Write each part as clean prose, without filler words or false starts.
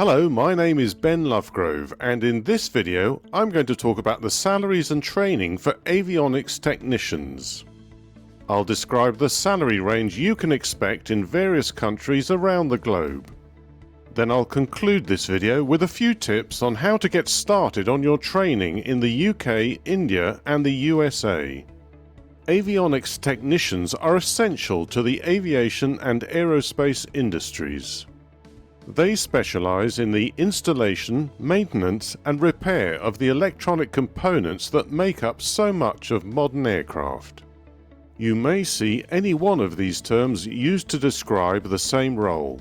Hello, my name is Ben Lovegrove, and in this video I'm going to talk about the salaries and training for avionics technicians. I'll describe the salary range you can expect in various countries around the globe. Then I'll conclude this video with a few tips on how to get started on your training in the UK, India and the USA. Avionics technicians are essential to the aviation and aerospace industries. They specialise in the installation, maintenance and repair of the electronic components that make up so much of modern aircraft. You may see any one of these terms used to describe the same role.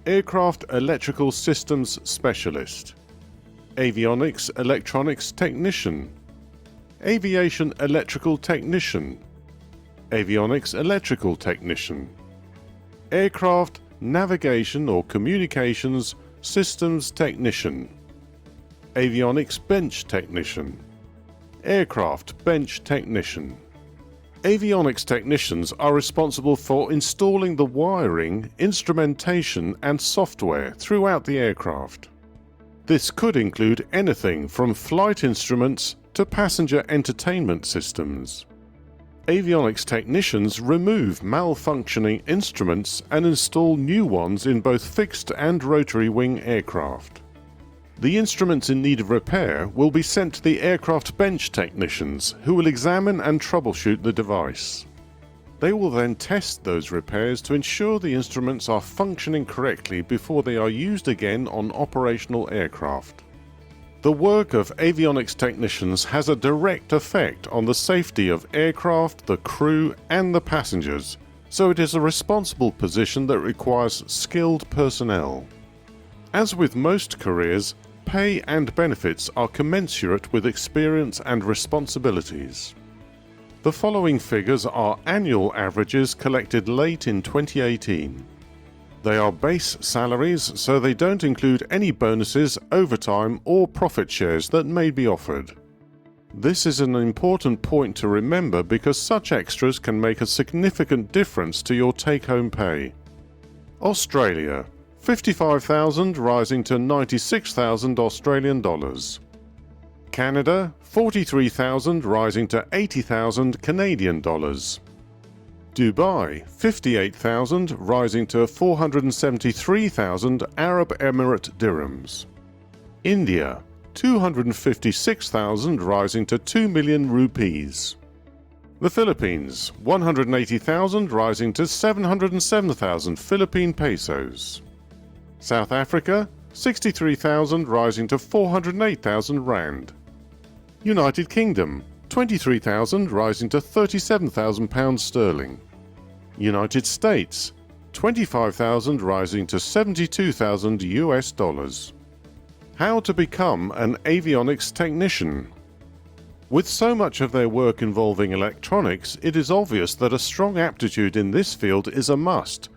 Aircraft Electrical Systems Specialist, Avionics Electronics Technician, Aviation Electrical Technician, Avionics Electrical Technician, Aircraft Navigation or Communications Systems Technician, Avionics Bench Technician, Aircraft Bench Technician. Avionics technicians are responsible for installing the wiring, instrumentation and software throughout the aircraft. This could include anything from flight instruments to passenger entertainment systems. Avionics technicians remove malfunctioning instruments and install new ones in both fixed and rotary wing aircraft. The instruments in need of repair will be sent to the aircraft bench technicians, who will examine and troubleshoot the device. They will then test those repairs to ensure the instruments are functioning correctly before they are used again on operational aircraft. The work of avionics technicians has a direct effect on the safety of aircraft, the crew and the passengers, so it is a responsible position that requires skilled personnel. As with most careers, pay and benefits are commensurate with experience and responsibilities. The following figures are annual averages collected late in 2018. They are base salaries, so they don't include any bonuses, overtime or profit shares that may be offered. This is an important point to remember because such extras can make a significant difference to your take-home pay. Australia, 55,000 rising to 96,000 Australian dollars. Canada, 43,000 rising to 80,000 Canadian dollars. Dubai, 58,000 rising to 473,000 Arab Emirate dirhams. India, 256,000 rising to 2 million rupees. The Philippines, 180,000 rising to 707,000 Philippine pesos. South Africa, 63,000 rising to 408,000 rand. United Kingdom, 23,000 rising to 37,000 pounds sterling. United States, 25,000 rising to 72,000 US dollars. How to become an avionics technician? With so much of their work involving electronics, it is obvious that a strong aptitude in this field is a must,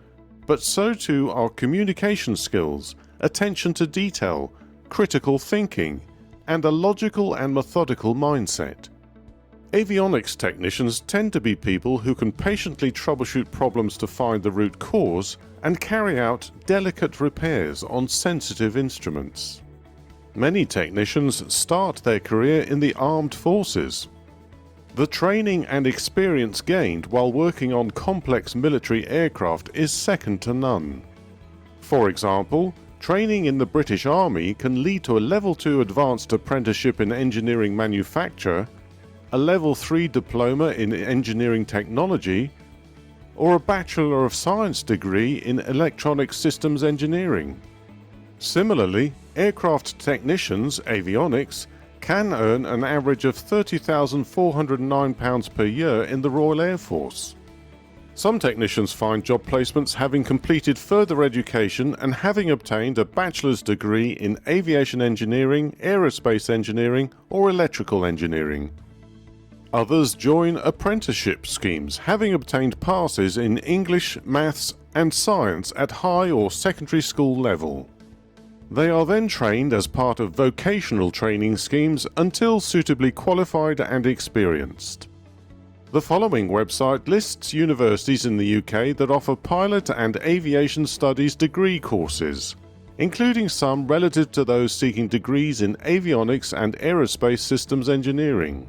but so too are communication skills, attention to detail, critical thinking, and a logical and methodical mindset. Avionics technicians tend to be people who can patiently troubleshoot problems to find the root cause and carry out delicate repairs on sensitive instruments. Many technicians start their career in the armed forces. The training and experience gained while working on complex military aircraft is second to none. For example, training in the British Army can lead to a Level 2 Advanced Apprenticeship in Engineering Manufacture, a Level 3 Diploma in Engineering Technology, or a Bachelor of Science degree in Electronic Systems Engineering. Similarly, aircraft technicians, avionics, can earn an average of £30,409 per year in the Royal Air Force. Some technicians find job placements having completed further education and having obtained a bachelor's degree in aviation engineering, aerospace engineering, or electrical engineering. Others join apprenticeship schemes, having obtained passes in English, maths, and science at high or secondary school level. They are then trained as part of vocational training schemes until suitably qualified and experienced. The following website lists universities in the UK that offer pilot and aviation studies degree courses. including some relative to those seeking degrees in avionics and aerospace systems engineering.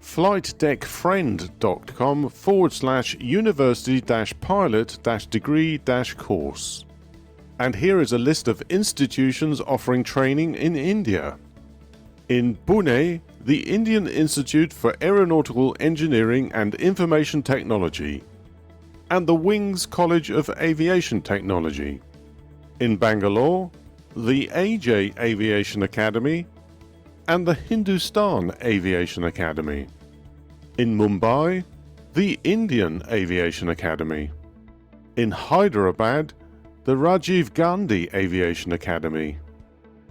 flightdeckfriend.com/university-pilot-degree-course. And here is a list of institutions offering training in India. In Pune, the Indian Institute for Aeronautical Engineering and Information Technology, and the Wings College of Aviation Technology. In Bangalore, the AJ Aviation Academy and the Hindustan Aviation Academy. In Mumbai, the Indian Aviation Academy. In Hyderabad, the Rajiv Gandhi Aviation Academy.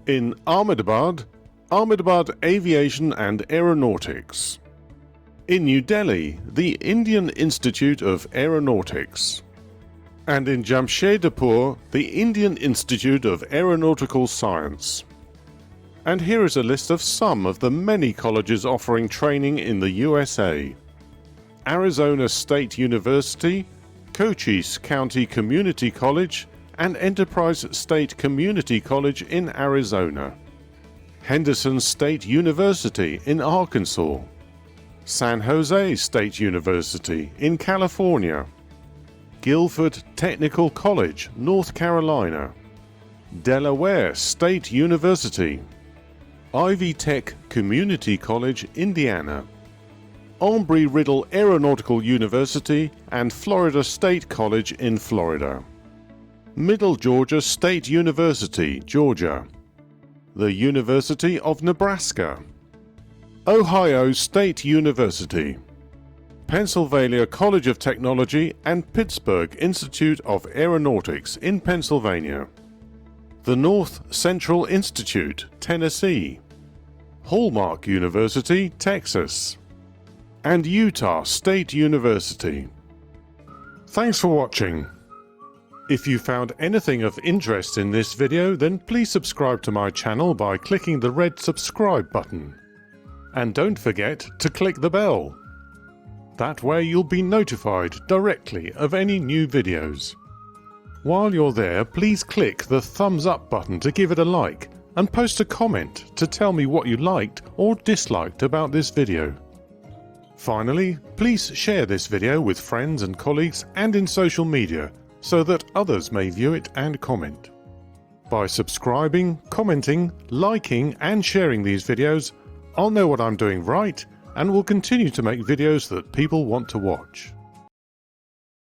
In Ahmedabad, Ahmedabad Aviation and Aeronautics. In New Delhi, the Indian Institute of Aeronautics. And in Jamshedpur, the Indian Institute of Aeronautical Science. And here is a list of some of the many colleges offering training in the USA. Arizona State University, Cochise County Community College, and Enterprise State Community College in Arizona. Henderson State University in Arkansas. San Jose State University in California. Guilford Technical College, North Carolina. Delaware State University. Ivy Tech Community College, Indiana. Embry-Riddle Aeronautical University and Florida State College in Florida. Middle Georgia State University, Georgia. The University of Nebraska. Ohio State University. Pennsylvania College of Technology and Pittsburgh Institute of Aeronautics in Pennsylvania. The North Central Institute, Tennessee. Hallmark University, Texas. And Utah State University. Thanks for watching. If you found anything of interest in this video, then please subscribe to my channel by clicking the red subscribe button. And don't forget to click the bell. That way you'll be notified directly of any new videos. While you're there, please click the thumbs up button to give it a like and post a comment to tell me what you liked or disliked about this video. Finally, please share this video with friends and colleagues and in social media so that others may view it and comment. By subscribing, commenting, liking and sharing these videos, I'll know what I'm doing right and will continue to make videos that people want to watch.